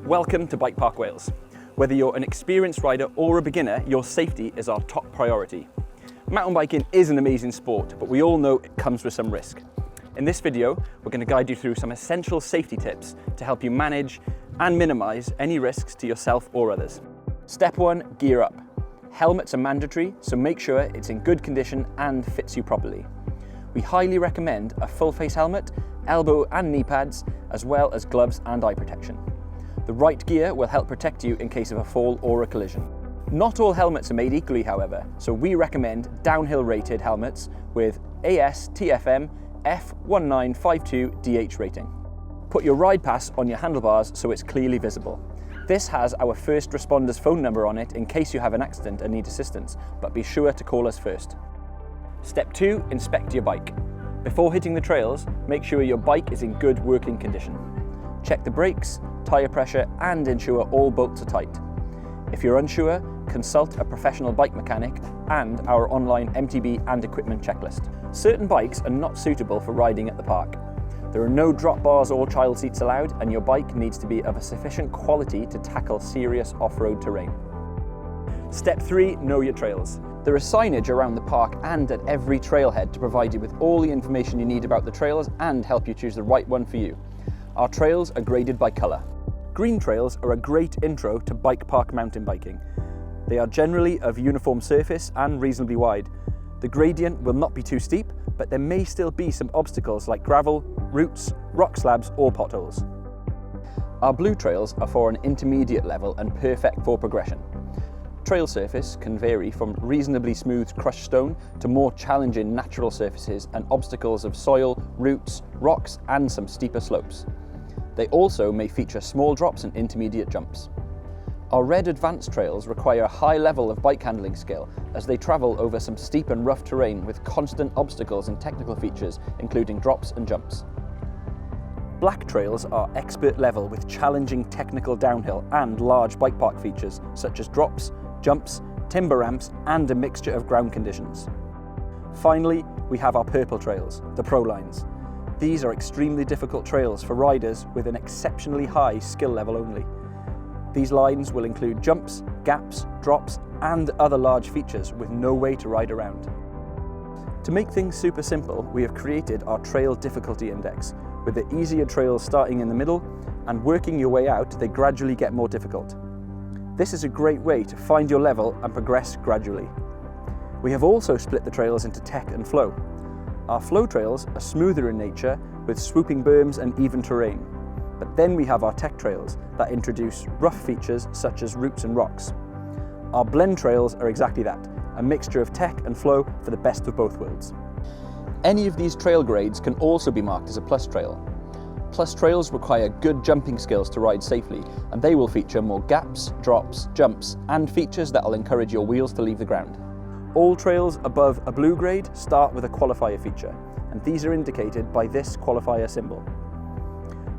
Welcome to BikePark Wales. Whether you're an experienced rider or a beginner, your safety is our top priority. Mountain biking is an amazing sport, but we all know it comes with some risk. In this video, we're going to guide you through some essential safety tips to help you manage and minimise any risks to yourself or others. Step 1, gear up. Helmets are mandatory, so make sure it's in good condition and fits you properly. We highly recommend a full face helmet, elbow and knee pads, as well as gloves and eye protection. The right gear will help protect you in case of a fall or a collision. Not all helmets are made equally, however, so we recommend downhill rated helmets with AS/TFM F1952 DH rating. Put your ride pass on your handlebars so it's clearly visible. This has our first responder's phone number on it in case you have an accident and need assistance, but be sure to call us first. Step 2, inspect your bike. Before hitting the trails, make sure your bike is in good working condition. Check the brakes, tyre pressure and ensure all bolts are tight. If you're unsure, consult a professional bike mechanic and our online MTB and equipment checklist. Certain bikes are not suitable for riding at the park. There are no drop bars or child seats allowed, and your bike needs to be of a sufficient quality to tackle serious off-road terrain. Step 3, know your trails. There is signage around the park and at every trailhead to provide you with all the information you need about the trails and help you choose the right one for you. Our trails are graded by colour. Green trails are a great intro to bike park mountain biking. They are generally of uniform surface and reasonably wide. The gradient will not be too steep, but there may still be some obstacles like gravel, roots, rock slabs or potholes. Our blue trails are for an intermediate level and perfect for progression. Trail surface can vary from reasonably smooth crushed stone to more challenging natural surfaces and obstacles of soil, roots, rocks and some steeper slopes. They also may feature small drops and intermediate jumps. Our red advanced trails require a high level of bike handling skill as they travel over some steep and rough terrain with constant obstacles and technical features including drops and jumps. Black trails are expert level with challenging technical downhill and large bike park features such as drops, jumps, timber ramps and a mixture of ground conditions. Finally, we have our purple trails, the Pro Lines. These are extremely difficult trails for riders with an exceptionally high skill level only. These lines will include jumps, gaps, drops and other large features with no way to ride around. To make things super simple, we have created our Trail Difficulty Index, with the easier trails starting in the middle and working your way out, they gradually get more difficult. This is a great way to find your level and progress gradually. We have also split the trails into tech and flow. Our flow trails are smoother in nature with swooping berms and even terrain. But then we have our tech trails that introduce rough features such as roots and rocks. Our blend trails are exactly that, a mixture of tech and flow for the best of both worlds. Any of these trail grades can also be marked as a plus trail. Plus trails require good jumping skills to ride safely, and they will feature more gaps, drops, jumps, and features that will encourage your wheels to leave the ground. All trails above a blue grade start with a qualifier feature, and these are indicated by this qualifier symbol.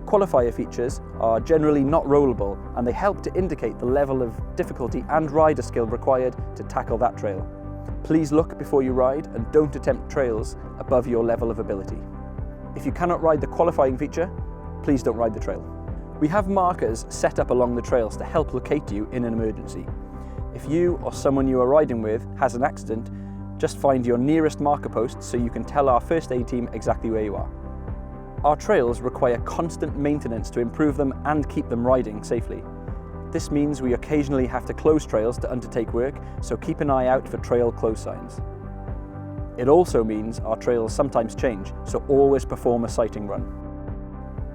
Qualifier features are generally not rollable, and they help to indicate the level of difficulty and rider skill required to tackle that trail. Please look before you ride and don't attempt trails above your level of ability. If you cannot ride the qualifying feature, please don't ride the trail. We have markers set up along the trails to help locate you in an emergency. If you or someone you are riding with has an accident, just find your nearest marker post so you can tell our first aid team exactly where you are. Our trails require constant maintenance to improve them and keep them riding safely. This means we occasionally have to close trails to undertake work, so keep an eye out for trail close signs. It also means our trails sometimes change, so always perform a sighting run.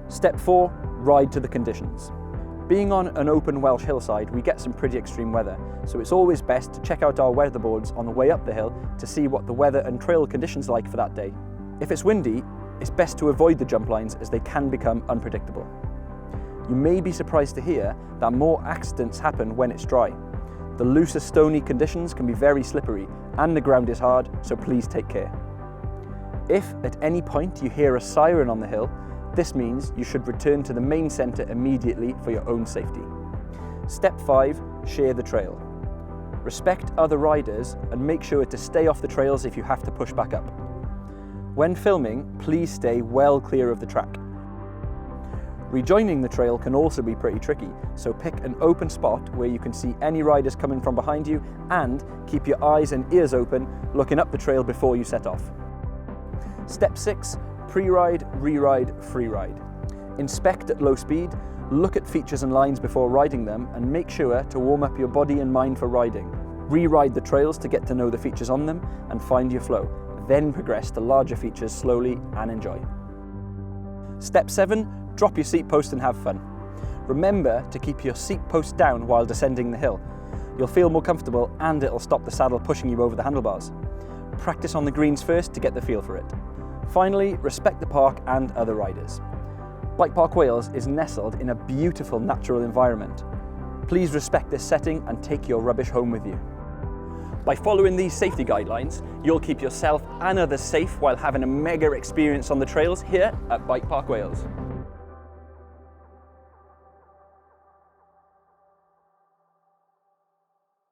Step 4, ride to the conditions. Being on an open Welsh hillside, we get some pretty extreme weather, so it's always best to check out our weather boards on the way up the hill to see what the weather and trail conditions are like for that day. If it's windy, it's best to avoid the jump lines as they can become unpredictable. You may be surprised to hear that more accidents happen when it's dry. The looser stony conditions can be very slippery and the ground is hard, so please take care. If at any point you hear a siren on the hill, this means you should return to the main centre immediately for your own safety. Step 5, share the trail. Respect other riders and make sure to stay off the trails if you have to push back up. When filming, please stay well clear of the track. Rejoining the trail can also be pretty tricky, so pick an open spot where you can see any riders coming from behind you and keep your eyes and ears open, looking up the trail before you set off. Step 6, pre-ride, re-ride, free-ride. Inspect at low speed, look at features and lines before riding them, and make sure to warm up your body and mind for riding. Re-ride the trails to get to know the features on them and find your flow. Then progress to larger features slowly and enjoy. Step 7, drop your seat post and have fun. Remember to keep your seat post down while descending the hill. You'll feel more comfortable and it'll stop the saddle pushing you over the handlebars. Practice on the greens first to get the feel for it. Finally, respect the park and other riders. BikePark Wales is nestled in a beautiful natural environment. Please respect this setting and take your rubbish home with you. By following these safety guidelines, you'll keep yourself and others safe while having a mega experience on the trails here at BikePark Wales.